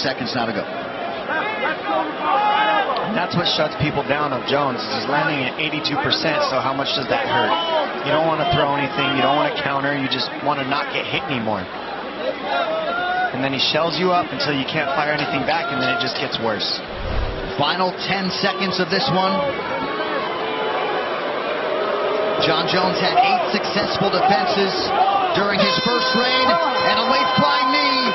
seconds now to go. That's what shuts people down of Jones. He's landing at 82%, so how much does that hurt? You don't want to throw anything. You don't want to counter. You just want to not get hit anymore. And then he shells you up until you can't fire anything back, and then it just gets worse. Final 10 seconds of this one. Jon Jones had 8 successful defenses during his first reign, and a late flying knee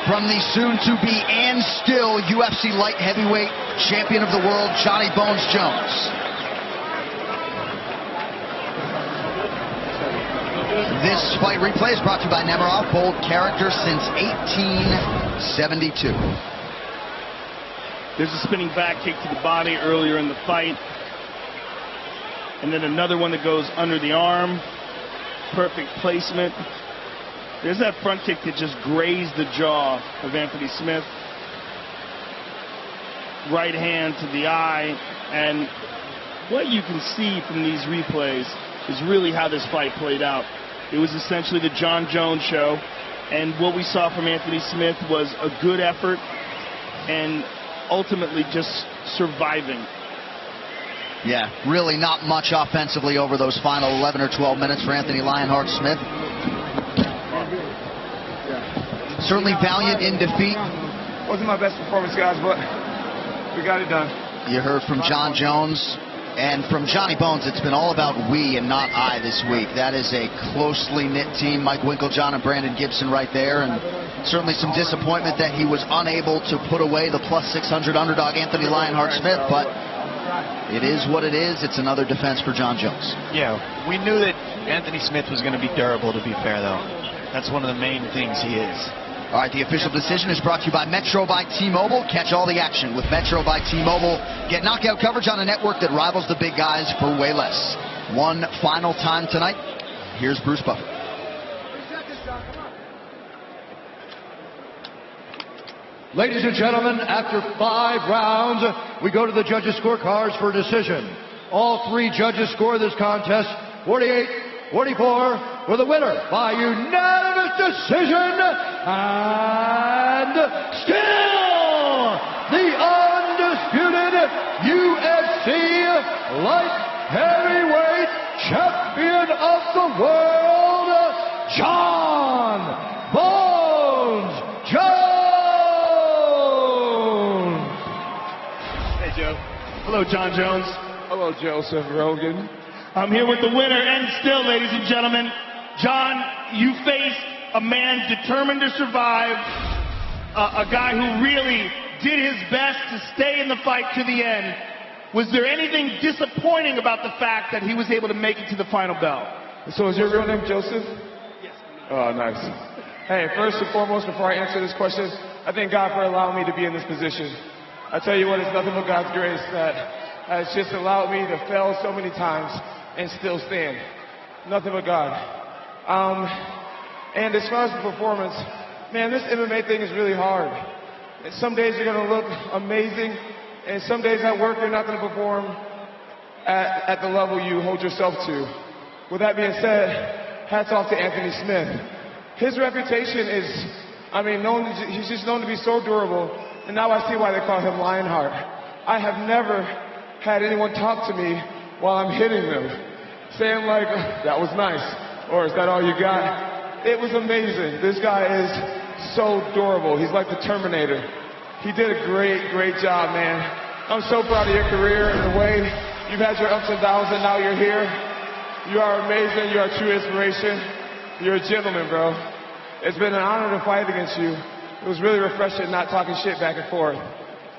from the soon-to-be and still UFC light heavyweight champion of the world, Johnny Bones Jones. This fight replay is brought to you by Nemiroff, bold character since 1872. There's a spinning back kick to the body earlier in the fight. And then another one that goes under the arm. Perfect placement. There's that front kick that just grazed the jaw of Anthony Smith. Right hand to the eye. And what you can see from these replays is really how this fight played out. It was essentially the Jon Jones show. And what we saw from Anthony Smith was a good effort and ultimately just surviving. Yeah, really not much offensively over those final 11 or 12 minutes for Anthony Lionheart Smith. Certainly valiant in defeat. Wasn't my best performance, guys, but we got it done. You heard from Jon Jones, and from Johnny Bones, it's been all about we and not I this week. That is a closely knit team. Mike Winkeljohn and Brandon Gibson right there, and certainly some disappointment that he was unable to put away the plus 600 underdog Anthony Lionheart Smith, but it is what it is. It's another defense for Jon Jones. Yeah, we knew that Anthony Smith was going to be durable, to be fair, though. That's one of the main things he is. All right, the official decision is brought to you by Metro by T-Mobile. Catch all the action with Metro by T-Mobile. Get knockout coverage on a network that rivals the big guys for way less. One final time tonight. Here's Bruce Buffer. Ladies and gentlemen, after 5 rounds, we go to the judges' scorecards for decision. All 3 judges score this contest 48-44 with a winner by unanimous decision, and still the undisputed UFC light heavyweight champion of the world, Jon Bones Jones. Hey, Joe. Hello, Jon Jones. Hello, Joseph Rogan. I'm here with the winner, and still, ladies and gentlemen, Jon, you faced a man determined to survive, a guy who really did his best to stay in the fight to the end. Was there anything disappointing about the fact that he was able to make it to the final bell? So is your real name Joseph? Yes. Oh, nice. Hey, first and foremost, before I answer this question, I thank God for allowing me to be in this position. I tell you what, it's nothing but God's grace that has just allowed me to fail so many times and still stand. Nothing but God. And as far as the performance, man, this MMA thing is really hard. And some days you're going to look amazing, and some days at work you're not going to perform at the level you hold yourself to. With that being said, hats off to Anthony Smith. His reputation is, he's just known to be so durable, and now I see why they call him Lionheart. I have never had anyone talk to me while I'm hitting them, saying like, that was nice, or is that all you got? It was amazing. This guy is so durable. He's like the Terminator. He did a great, great job, man. I'm so proud of your career and the way you've had your ups and downs, and now you're here. You are amazing. You are a true inspiration. You're a gentleman, bro. It's been an honor to fight against you. It was really refreshing not talking shit back and forth.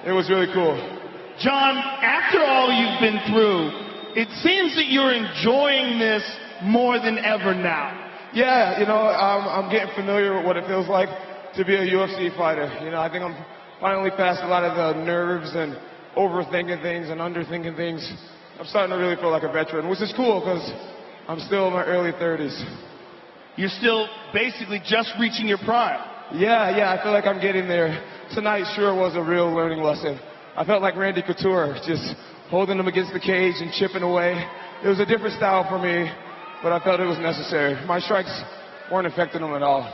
It was really cool. Jon, after all you've been through, it seems that you're enjoying this more than ever now. Yeah, I'm getting familiar with what it feels like to be a UFC fighter. I think I'm finally past a lot of the nerves and overthinking things and underthinking things. I'm starting to really feel like a veteran, which is cool because I'm still in my early 30s. You're still basically just reaching your prime. Yeah, I feel like I'm getting there. Tonight sure was a real learning lesson. I felt like Randy Couture, just holding him against the cage and chipping away. It was a different style for me, but I felt it was necessary. My strikes weren't affecting him at all.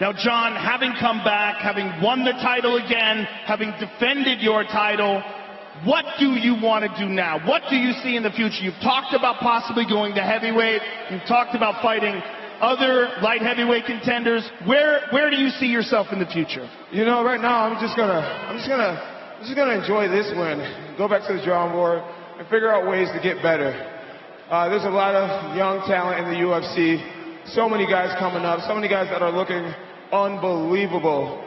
Now, John, having come back, having won the title again, having defended your title, what do you want to do now? What do you see in the future? You've talked about possibly going to heavyweight. You've talked about fighting other light heavyweight contenders. Where do you see yourself in the future? You know, right now I'm just gonna enjoy this win, go back to the drawing board, and figure out ways to get better. There's a lot of young talent in the UFC. So many guys coming up, so many guys that are looking unbelievable.